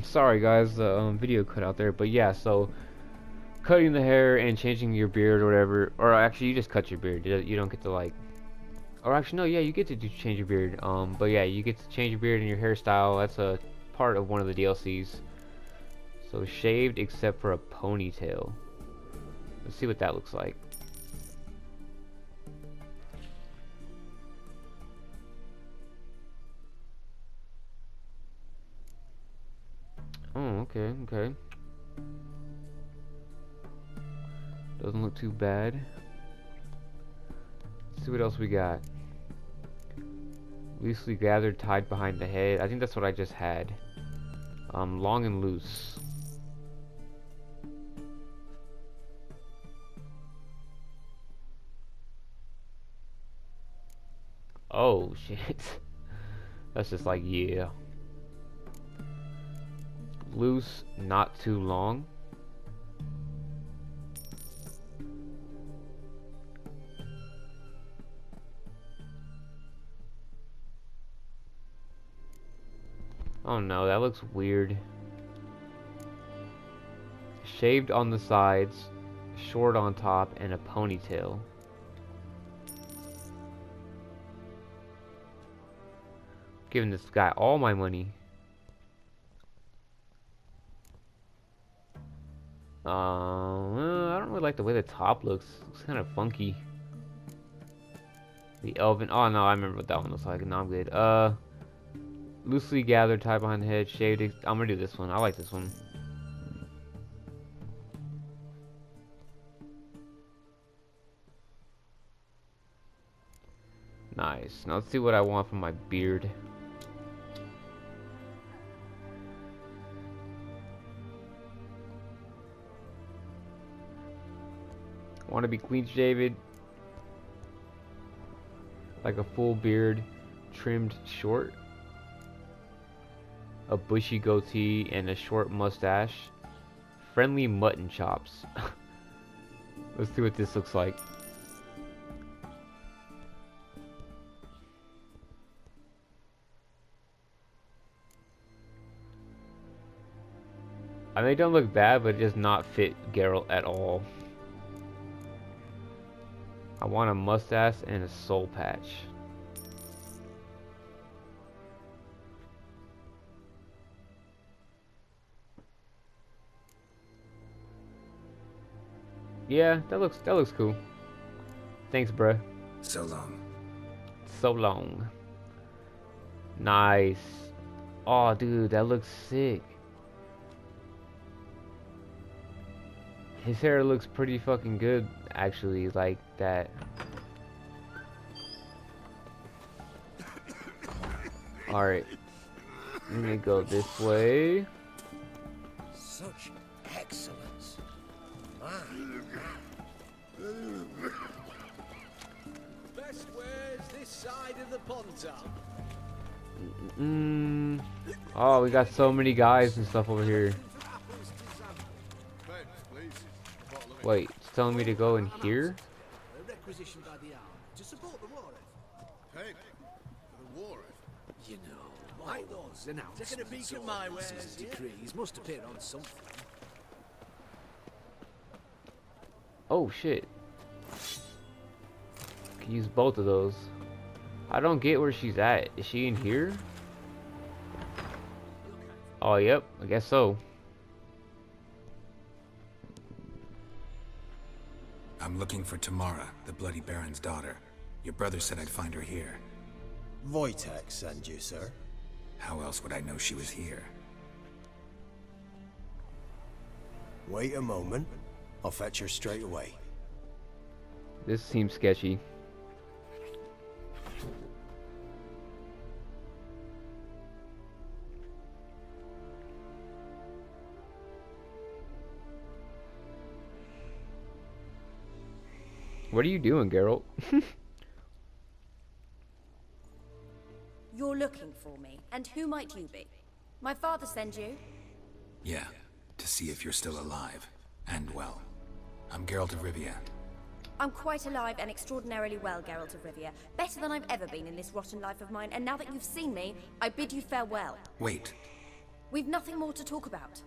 Sorry guys, the video cut out there, but yeah, so cutting the hair and changing your beard or whatever, or actually you just cut your beard. You don't get to like, or actually no, yeah, you get to change your beard. But yeah, you get to change your beard and your hairstyle. That's a part of one of the DLCs. So shaved except for a ponytail. Let's see what that looks like. Oh, okay, okay. Doesn't look too bad. Let's see what else we got. Loosely gathered, tied behind the head. I think that's what I just had. Long and loose. Oh shit. That's just like, yeah. Loose, not too long. Oh no, that looks weird. Shaved on the sides, short on top, and a ponytail. Giving this guy all my money. I don't really like the way the top looks. Looks kind of funky. The elven. Oh no, I remember what that one looks like. No, I'm good. Loosely gathered, tied behind the head, shaved. I'm gonna do this one. I like this one. Nice. Now let's see what I want from my beard. I want to be clean shaven, like a full beard, trimmed short, a bushy goatee, and a short mustache. Friendly mutton chops. Let's see what this looks like. I mean, they don't look bad, but it does not fit Geralt at all. I want a mustache and a soul patch. Yeah, that looks cool. Thanks, bruh. So long. So long. Nice. Oh, dude, that looks sick. His hair looks pretty fucking good, actually, like that. Alright. Let me go this way. Such excellence. My. Best wares this side of the pond, Oh, we got so many guys and stuff over here. Wait, it's telling me to go in here? Requisitioned by the army to support the war effort. Hey, for the war effort. You know, why those announcements taking a peek at my wares, decrees must appear on something. Oh shit. Can use both of those. I don't get where she's at. Is she in here? Oh, yep, I guess so. I'm looking for Tamara, the Bloody Baron's daughter. Your brother said I'd find her here. Wojtek sent you, sir. How else would I know she was here? Wait a moment. I'll fetch her straight away. This seems sketchy. What are you doing, Geralt? You're looking for me, and who might you be? My father sent you? Yeah, to see if you're still alive. And well. I'm Geralt of Rivia. I'm quite alive and extraordinarily well, Geralt of Rivia. Better than I've ever been in this rotten life of mine, and now that you've seen me, I bid you farewell. Wait. We've nothing more to talk about.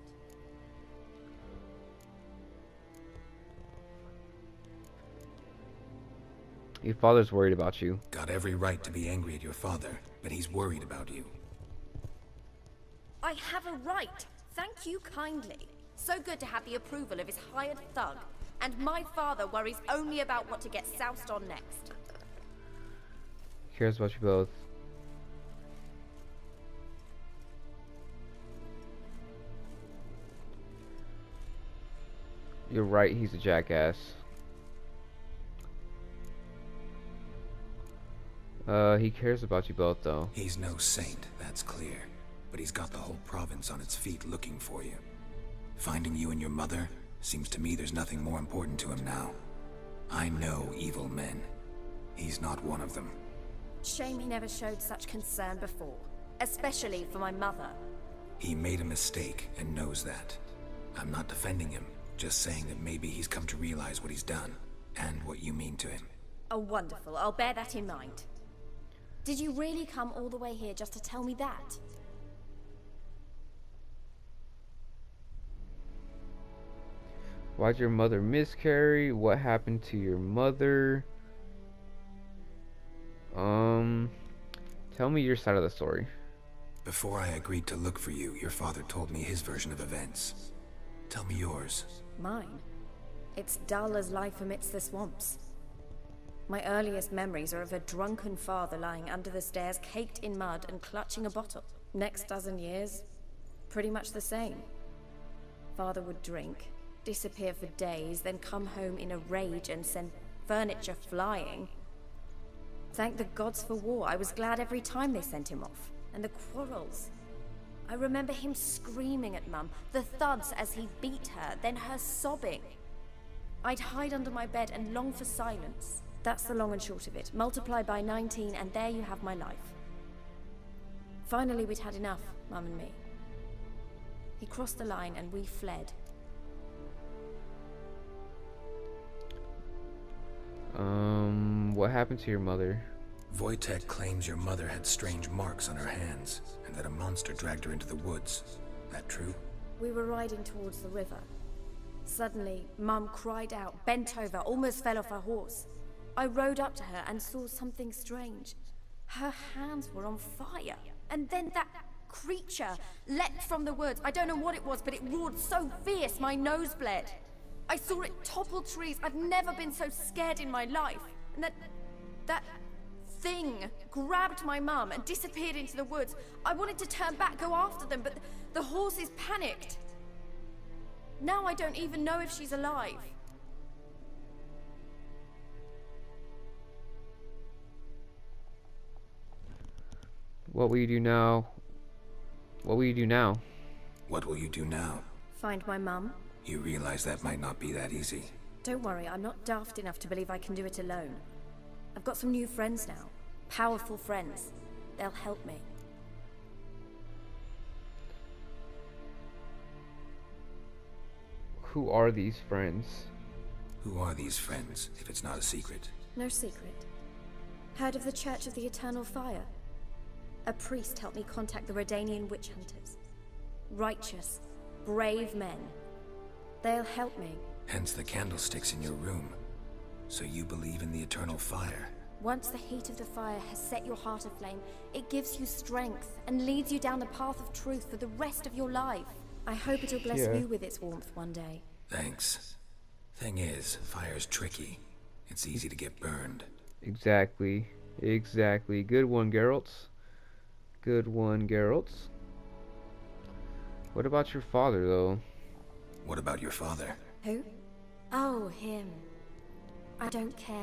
Your father's worried about you. Got every right to be angry at your father, but he's worried about you. I have a right. Thank you kindly. So good to have the approval of his hired thug. And my father worries only about what to get soused on next. Cares about you both. You're right, he's a jackass. He cares about you both, though. He's no saint, that's clear. But he's got the whole province on its feet looking for you. Finding you and your mother, seems to me there's nothing more important to him now. I know evil men. He's not one of them. Shame he never showed such concern before. Especially for my mother. He made a mistake and knows that. I'm not defending him, just saying that maybe he's come to realize what he's done, and what you mean to him. Oh, wonderful. I'll bear that in mind. Did you really come all the way here just to tell me that? Why'd your mother miscarry? What happened to your mother? Tell me your side of the story. Before I agreed to look for you, your father told me his version of events. Tell me yours. Mine? It's dull as life amidst the swamps. My earliest memories are of a drunken father lying under the stairs, caked in mud and clutching a bottle. Next dozen years, pretty much the same. Father would drink, disappear for days, then come home in a rage and send furniture flying. Thank the gods for war. I was glad every time they sent him off. And the quarrels. I remember him screaming at Mum, the thuds as he beat her, then her sobbing. I'd hide under my bed and long for silence. That's the long and short of it. Multiply by 19 and there you have my life. Finally we'd had enough, Mum and me. He crossed the line and we fled. What happened to your mother? Wojtek claims your mother had strange marks on her hands, and that a monster dragged her into the woods. That true? We were riding towards the river. Suddenly, Mum cried out, bent over, almost fell off her horse. I rode up to her and saw something strange. Her hands were on fire. And then that creature leapt from the woods. I don't know what it was, but it roared so fierce my nose bled. I saw it topple trees. I've never been so scared in my life. And that thing grabbed my mum and disappeared into the woods. I wanted to turn back, go after them, but the horses panicked. Now I don't even know if she's alive. What will you do now? What will you do now? What will you do now? Find my mum. You realize that might not be that easy. Don't worry, I'm not daft enough to believe I can do it alone. I've got some new friends now. Powerful friends. They'll help me. Who are these friends? Who are these friends, if it's not a secret? No secret. Heard of the Church of the Eternal Fire? A priest helped me contact the Redanian witch hunters. Righteous, brave men. They'll help me. Hence the candlesticks in your room. So you believe in the eternal fire? Once the heat of the fire has set your heart aflame, it gives you strength and leads you down the path of truth for the rest of your life. I hope it'll bless you with its warmth one day. Thanks. Thing is, fire's tricky. It's easy to get burned. Exactly. Exactly. Good one, Geralt. Good one, Geralt. What about your father, though? What about your father? Who? Oh, him. I don't care.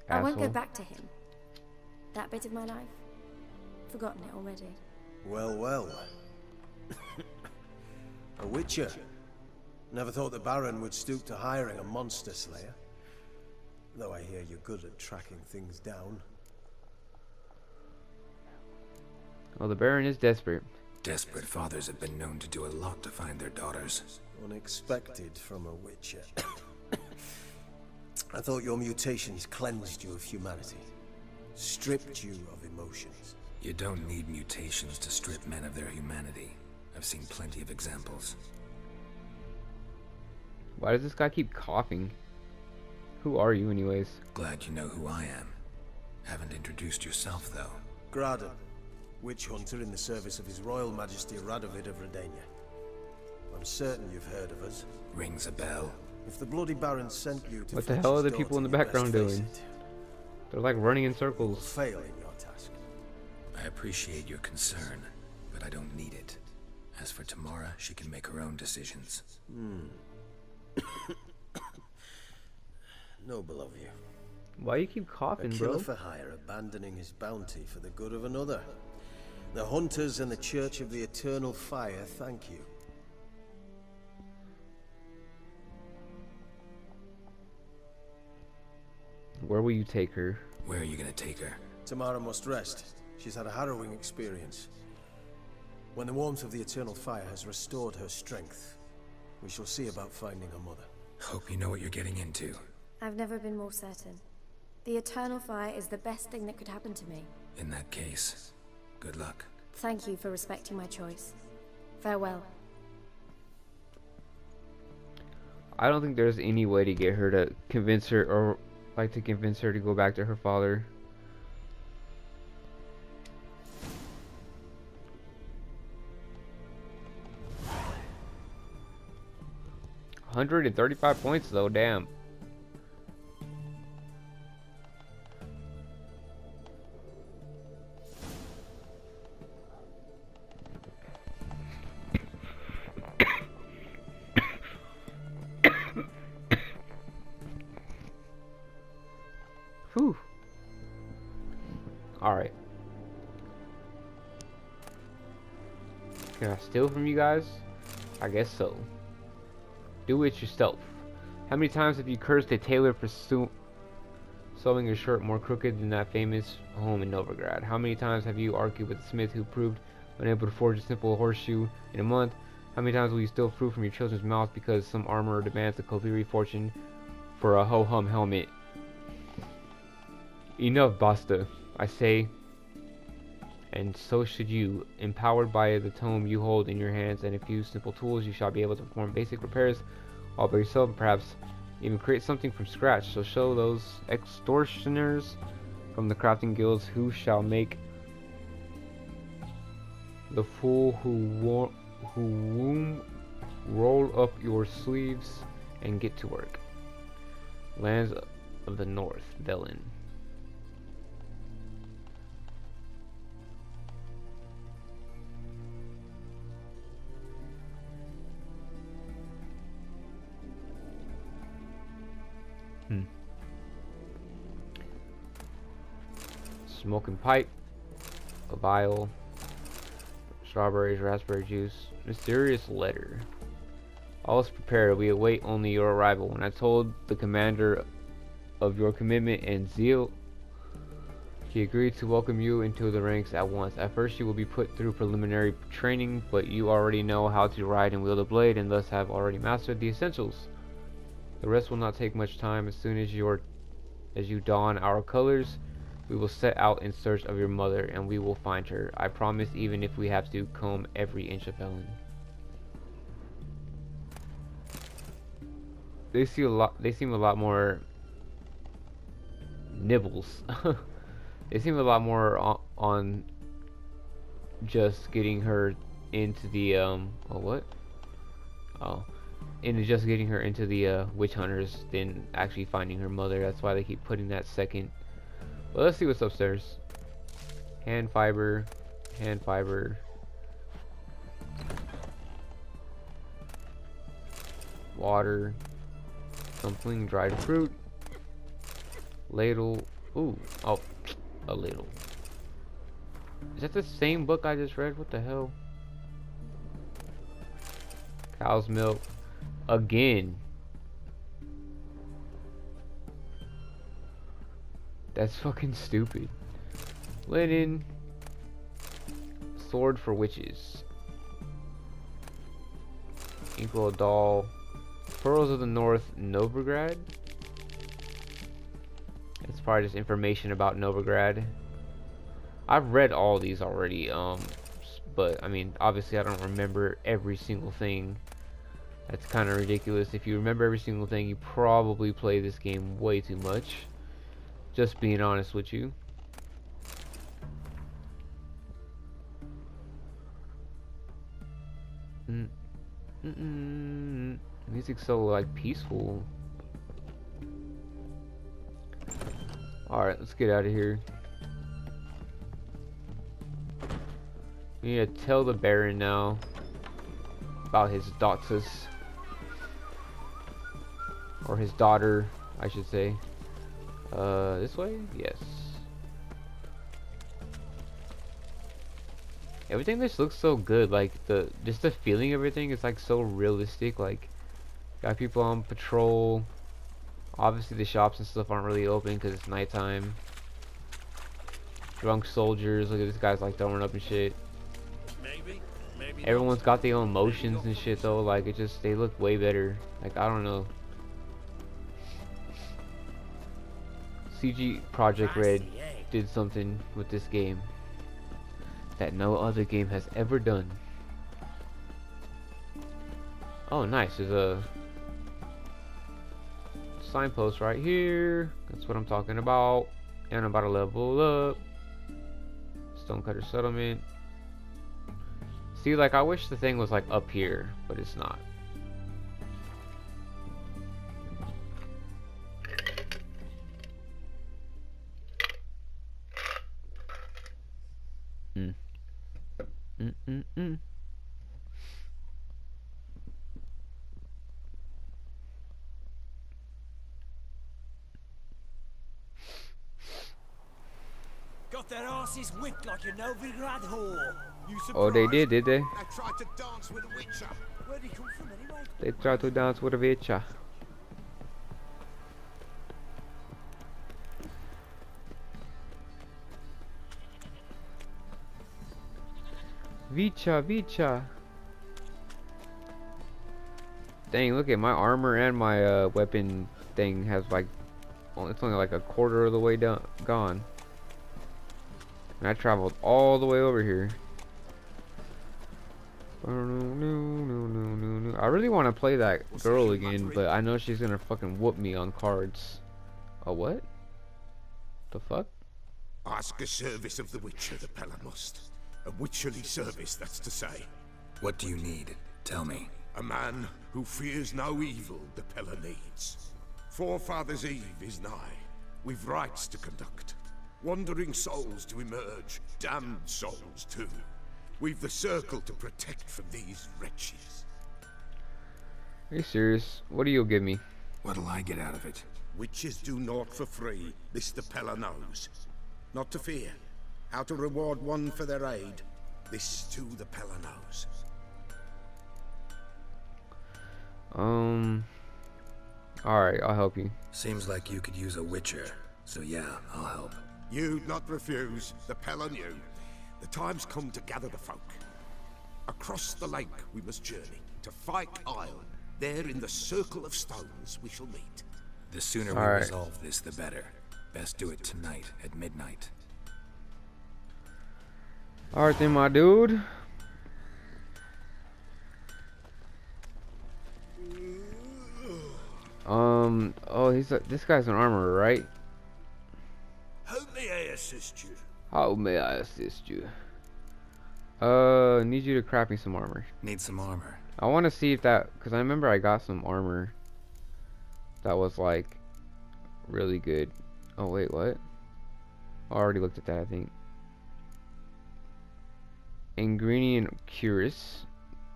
Asshole. I won't go back to him. That bit of my life? Forgotten it already. Well, well. A witcher. Never thought the Baron would stoop to hiring a monster slayer. Though I hear you're good at tracking things down. Well, the Baron is desperate. Desperate fathers have been known to do a lot to find their daughters. Unexpected from a witcher. I thought your mutations cleansed you of humanity. Stripped you of emotions. You don't need mutations to strip men of their humanity. I've seen plenty of examples. Why does this guy keep coughing? Who are you anyways? Glad you know who I am. Haven't introduced yourself, though. Graden, witch hunter in the service of His Royal Majesty Radovid of Redania. I'm certain you've heard of us. Rings a bell. If the Bloody Baron sent you to What the fetch hell are his the people in the daughter, you background best face doing? it. They're like running in You'll circles. fail in your task. I appreciate your concern, but I don't need it. As for Tamara, she can make her own decisions. Noble of you. Why you keep A coughing, killer bro? for hire abandoning his bounty for the good of another. The hunters and the Church of the Eternal Fire thank you. Where will you take her? Where are you gonna take her? Tamara must rest. She's had a harrowing experience. When the warmth of the Eternal Fire has restored her strength, we shall see about finding her mother. Hope you know what you're getting into. I've never been more certain. The Eternal Fire is the best thing that could happen to me. In that case, good luck. Thank you for respecting my choice. Farewell. I don't think there's any way to get her to convince her, or like to convince her to go back to her father. $135 though, damn. Whew. Alright. Can I steal from you guys? I guess so. Do it yourself. How many times have you cursed a tailor for sewing a shirt more crooked than that famous home in Novigrad? How many times have you argued with the smith who proved unable to forge a simple horseshoe in a month? How many times will you steal fruit from your children's mouth because some armorer demands a Koviri fortune for a ho-hum helmet? Enough, basta, I say, and so should you. Empowered by the tome you hold in your hands and a few simple tools, you shall be able to perform basic repairs all by yourself, and perhaps even create something from scratch. So show those extortioners from the crafting guilds who shall make the fool who roll up your sleeves and get to work. Lands of the North, Velen. Smoking pipe, a vial, strawberries, raspberry juice, mysterious letter. All is prepared. We await only your arrival. When I told the commander of your commitment and zeal, he agreed to welcome you into the ranks at once. At first you will be put through preliminary training, but you already know how to ride and wield a blade and thus have already mastered the essentials. The rest will not take much time. As soon as you don our colors, we will set out in search of your mother, and we will find her. I promise, even if we have to comb every inch of Velen. They seem a lot more nibbles. They seem a lot more on just getting her into the into just getting her into the witch hunters than actually finding her mother. That's why they keep putting that second. But let's see what's upstairs. Hand fiber, water, something, dried fruit, ladle. Ooh, oh, a ladle. Is that the same book I just read? What the hell? Cow's milk. Again. That's fucking stupid. Linen. Sword for witches. Equal doll. Pearls of the North, Novigrad. It's probably just information about Novigrad. I've read all these already. but I mean, obviously I don't remember every single thing. That's kind of ridiculous. If you remember every single thing, you probably play this game way too much. Just being honest with you. Music's so like peaceful. Alright, let's get out of here. We need to tell the Baron now about his daughters. Or his daughter, I should say. This way? Yes. Everything just looks so good. Like just the feeling of everything is like so realistic. Like, got people on patrol. Obviously the shops and stuff aren't really open because it's nighttime. Drunk soldiers. Look at this guy's like throwing up and shit. Everyone's got their own motions and shit though. Like it just, they look way better. Like I don't know. CG Project Red did something with this game that no other game has ever done. Oh nice, there's a signpost right here. That's what I'm talking about. And I'm about to level up. Stonecutter Settlement. See, like I wish the thing was like up here, but it's not. Got their asses whipped like a Novigrad whore. You Oh, they surprised? did they? They tried to dance with a witcher. Where'd he come from anyway? They tried to dance with a witcher. Vicha. Dang, look at my armor and my weapon thing has like, it's only like a quarter of the way down, gone. And I traveled all the way over here. I really want to play that girl again, but I know she's gonna fucking whoop me on cards. A what? The fuck? Ask a service of the Witcher, the Pella must. A witcherly service, that's to say. What do you need? Tell me. A man who fears no evil the Pella needs. Forefathers' Eve is nigh. We've rites to conduct. Wandering souls to emerge. Damned souls, too. We've the circle to protect from these wretches. Are you serious? What do you give me? What'll I get out of it? Witches do naught for free, this the Pella knows. Not to fear. How to reward one for their aid, this too the Pella knows. Alright, I'll help you. Seems like you could use a witcher, so yeah, I'll help. You'd not refuse, the Pella knew. The time's come to gather the folk. Across the lake we must journey, to Fyke Isle. There in the circle of stones we shall meet. The sooner we Alright. resolve this, the better. Best do it tonight at midnight. Alright then, my dude. Oh, this guy's an armorer, right? How may I assist you? How may I assist you? Need you to craft me some armor. Need some armor. I want to see if that, because I remember I got some armor that was like really good. Oh wait, what? I already looked at that, I think. Ingredient Cuirass.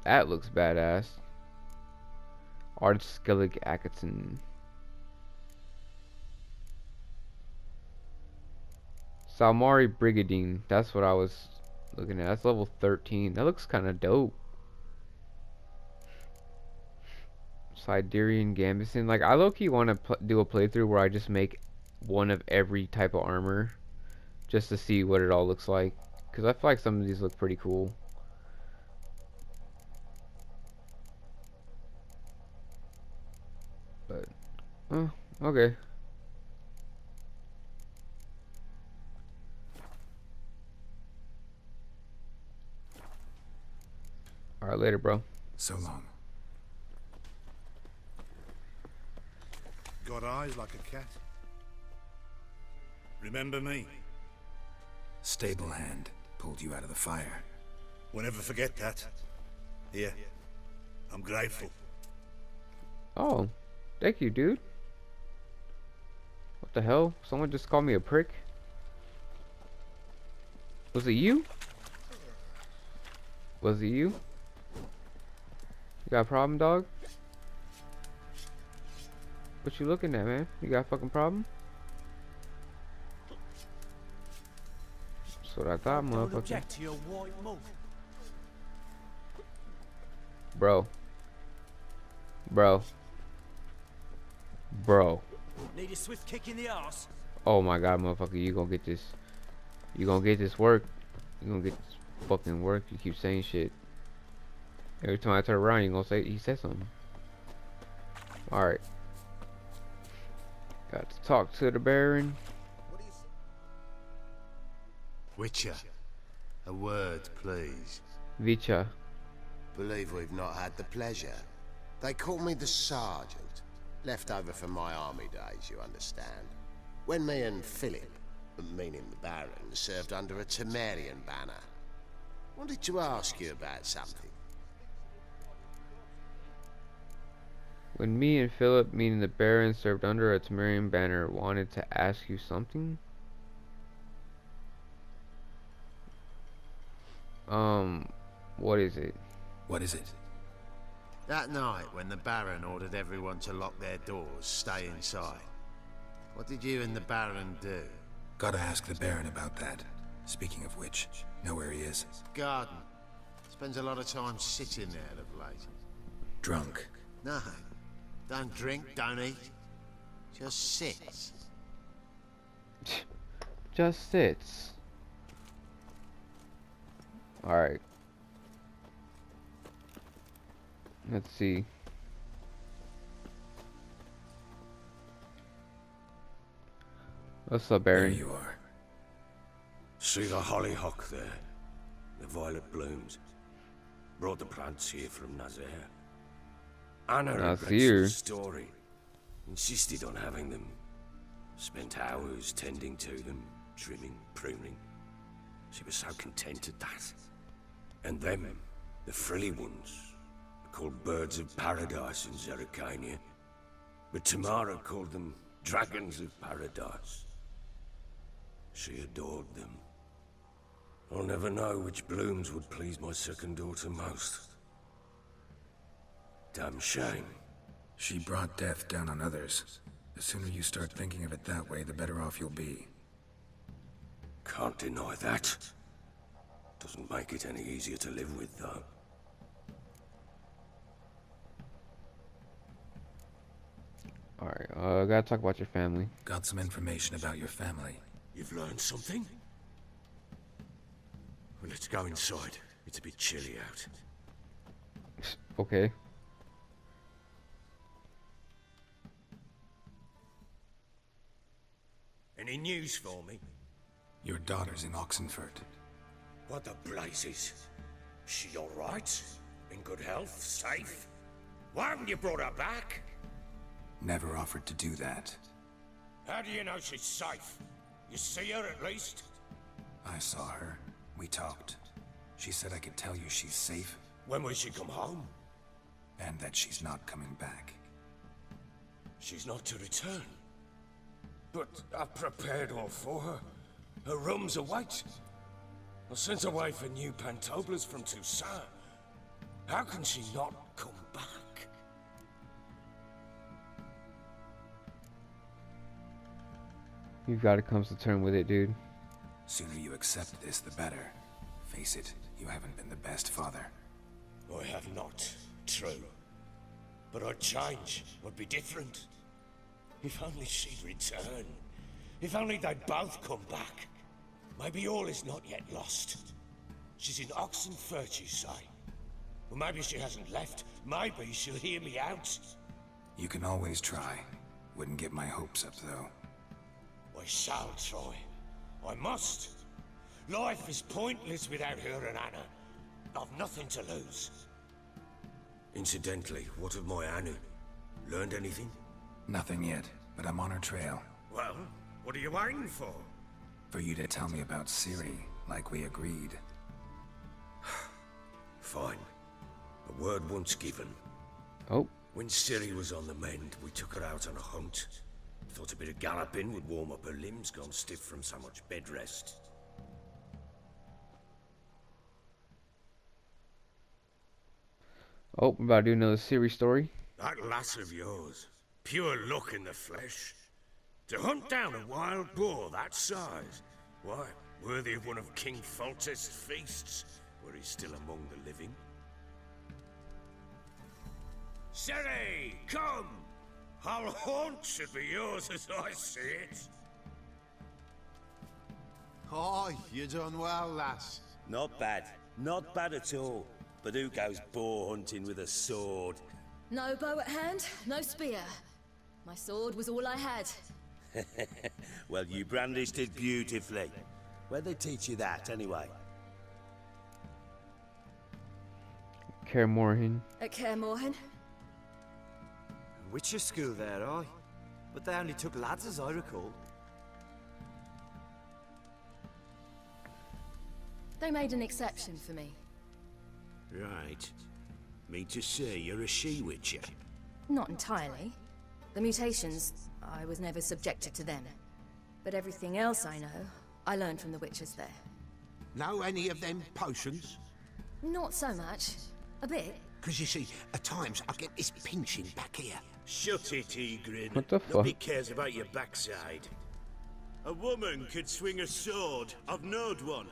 That looks badass. Ardskellig Akaton. Salmari Brigadine. That's what I was looking at. That's level 13. That looks kind of dope. Siderian Gambison. Like, I low-key want to do a playthrough where I just make one of every type of armor. Just to see what it all looks like. Because I feel like some of these look pretty cool. But, oh, okay. Later, bro. So long. Got eyes like a cat. Remember me? Stable hand pulled you out of the fire. We'll never forget that. Here. I'm grateful. Oh, thank you, dude. What the hell? Someone just called me a prick? Was it you? Was it you? You got a problem, dog? What you looking at, man? You got a fucking problem? That's what I thought, Don't motherfucker. object to your white mug. Bro. Bro. Bro. Need a swift kick in the arse. Oh my god, motherfucker, you gonna get this. You gonna get this work. You gonna get this fucking work. You keep saying shit. Every time I turn around, you gonna say he said something. Alright. Got to talk to the Baron. Witcher, a word, please. Vicha. Believe we've not had the pleasure. They call me the Sergeant. Left over from my army days, you understand. When me and Philip, meaning the Baron, served under a Temerian banner. Wanted to ask you about something. When me and Philip, meaning the Baron, served under a Temerian banner, wanted to ask you something? What is it? What is it? That night when the Baron ordered everyone to lock their doors, stay inside. What did you and the Baron do? Gotta ask the Baron about that. Speaking of which, know where he is? Garden. Spends a lot of time sitting there of late. Drunk. No. Don't drink, don't eat. Just sits. Just sits. Alright. Let's see. What's up, There Baron? you are. See the hollyhock there? The violet blooms. Brought the plants here from Nazaire. Anna regrets Nazir? the story. Insisted on having them. Spent hours tending to them, trimming, pruning. She was so content at that. And them, the frilly ones, are called birds of paradise in Zerrikania. But Tamara called them dragons of paradise. She adored them. I'll never know which blooms would please my second daughter most. Damn shame. She brought death down on others. The sooner you start thinking of it that way, the better off you'll be. Can't deny that. Doesn't make it any easier to live with, though. Alright, I gotta talk about your family. Got some information about your family. You've learned something? Well, let's go inside. It's a bit chilly out. Okay. Any news for me? Your daughter's in Oxenfurt. What the blazes? She all right? In good health? Safe? Why haven't you brought her back? Never offered to do that. How do you know she's safe? You see her at least? I saw her. We talked. She said I could tell you she's safe, When will she come home? and that she's not coming back. She's not to return. But I've prepared all for her. Her room's await. I sent away for new Pantoblas from Toussaint. How can she not come back? You've gotta come to terms with it, dude. Sooner you accept this, the better. Face it, you haven't been the best father. I have not, true. But I'd change, I'd be different. If only she'd return. If only they'd both come back. Maybe all is not yet lost. She's in Oxenfurt, you say? Well, maybe she hasn't left. Maybe she'll hear me out. You can always try. Wouldn't get my hopes up, though. I shall try. I must. Life is pointless without her and Anna. I've nothing to lose. Incidentally, what of my Anu? Learned anything? Nothing yet, but I'm on her trail. Well, what are you waiting for? For you to tell me about Ciri, like we agreed. Fine. A word once given. Oh. When Ciri was on the mend, we took her out on a hunt. Thought a bit of galloping would warm up her limbs, gone stiff from so much bed rest. Oh, I'm about to do another Ciri story. That lass of yours, pure luck in the flesh. To hunt down a wild boar that size, why, worthy of one of King Foltest's feasts, where he's still among the living. Ciri, come! Our haunt should be yours as I see it. Oh, you done well, lass. Not bad. Not bad at all. But who goes boar hunting with a sword? No bow at hand, no spear. My sword was all I had. Well, you brandished it beautifully. Where'd they teach you that, anyway? Kaer Morhen. At Kaer Morhen? Witcher school there, aye. But they only took lads, as I recall. They made an exception for me. Right. Mean to say you're a she-witcher? Not entirely. The mutations, I was never subjected to them. But everything else I know, I learned from the witches there. Know any of them potions? Not so much. A bit. Because you see, at times I get this pinching back here. Shut it, Egrin. What the fuck? Nobody cares about your backside. A woman could swing a sword. I've knowed one.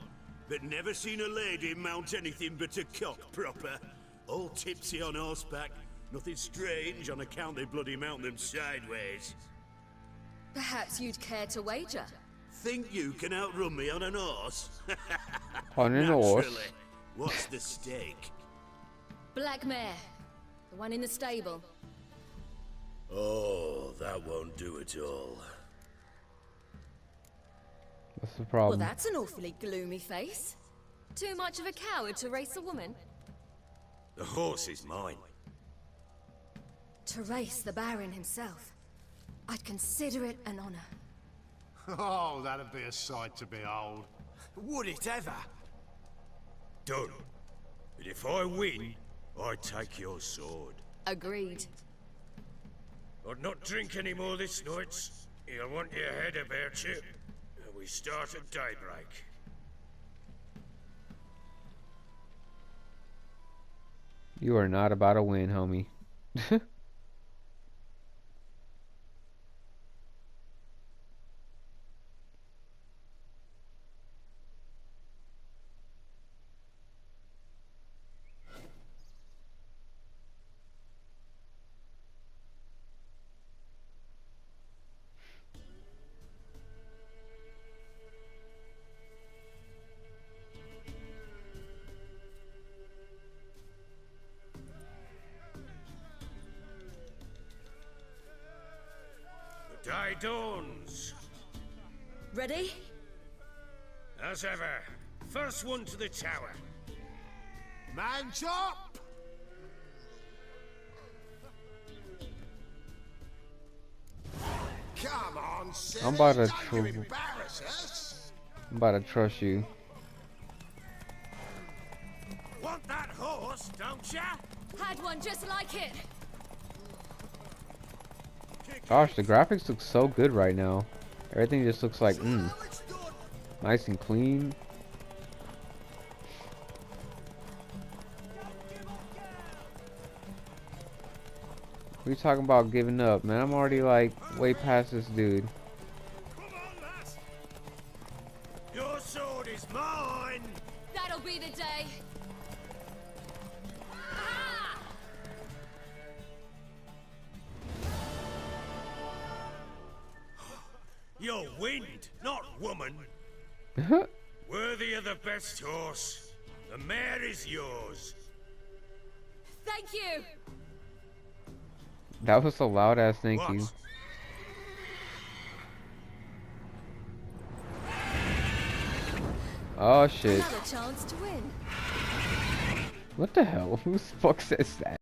But never seen a lady mount anything but a cock proper. All tipsy on horseback. Nothing strange on account they bloody mount them sideways. Perhaps you'd care to wager? Think you can outrun me on an horse? On an horse? Naturally. What's the stake? Black mare. The one in the stable. Oh, that won't do it all. What's the problem? Well, that's an awfully gloomy face. Too much of a coward to race a woman? The horse is mine. To race the Baron himself. I'd consider it an honor. Oh, that'd be a sight to behold. Would it ever? Done. But if I win, I take your sword. Agreed. I'd not drink any more this night. You'll want your head about you. We start at daybreak. You are not about to win, homie. The day dawns. Ready? As ever, first one to the tower. Man chop! Come on, Ciri, I'm about to don't you embarrass us. I'm about to trust you. Want that horse, don't ya? Had one just like it. Gosh, the graphics look so good right now. Everything just looks like, nice and clean. What are you talking about giving up, man? I'm already like way past this dude. Come on, lass. Your sword is mine. That'll be the day. Ah! You're wind, not woman. Worthy of the best horse. The mare is yours. Thank you. That was a loud ass thank What? you. Oh shit. Another chance to win. What the hell? Who the fuck says that?